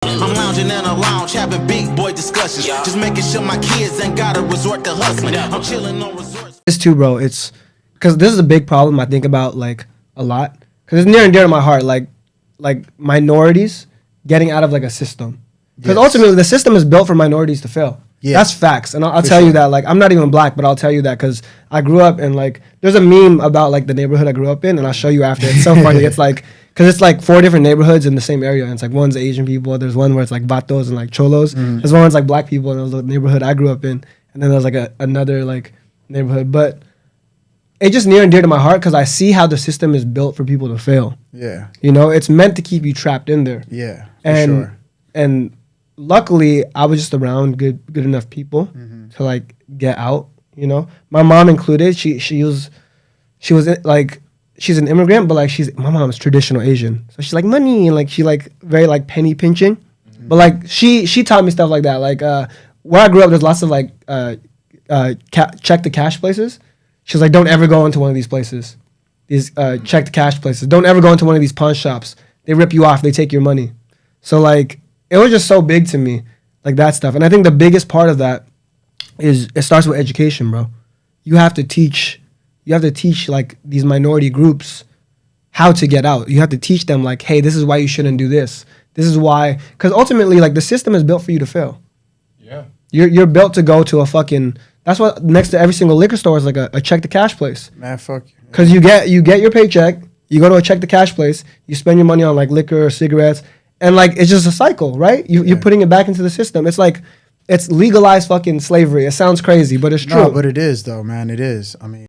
I'm lounging in a lounge, having big boy discussions. Just making sure my kids ain't gotta resort to hustling. I'm chilling on resorts. It's too, bro. It's because this is a big problem I think about like a lot. Because it's near and dear to my heart. Like minorities getting out of like a system. Because ultimately the system is built for minorities to fail. Yeah. That's facts. And I'll tell you that. Like, I'm not even black, but I'll tell you that because I grew up in like, there's a meme about like the neighborhood I grew up in, and I'll show you after. It's so funny. It's like, because it's like 4 different neighborhoods in the same area. And it's like one's Asian people. There's one where it's like vatos and like cholos. There's one where it's like black people, and it was the neighborhood I grew up in. And then there's like another like neighborhood. But it's just near and dear to my heart because I see how the system is built for people to fail. Yeah. You know, it's meant to keep you trapped in there. Yeah, for sure. And luckily, I was just around good enough people to like get out. You know, my mom included. She was like, she's an immigrant, but like my mom's traditional Asian, so she's like money and like she like very like penny pinching. But like she taught me stuff like that. Like where I grew up, there's lots of like check the cash places. She was like, don't ever go into one of these places. These check the cash places. Don't ever go into one of these pawn shops. They rip you off. They take your money. So like, it was just so big to me, like that stuff. And I think the biggest part of that is it starts with education, bro. You have to teach like these minority groups how to get out. You have to teach them like, hey, this is why you shouldn't do this. This is why, because ultimately like the system is built for you to fail. Yeah. You're built to go to a fucking, that's what next to every single liquor store is like a check the cash place. Man, fuck you. Because you get your paycheck, you go to a check the cash place, you spend your money on like liquor or cigarettes, and like it's just a cycle, right? You're putting it back into the system. It's like it's legalized fucking slavery. It sounds crazy, but it's true. No, but it is though, man. It is. I mean.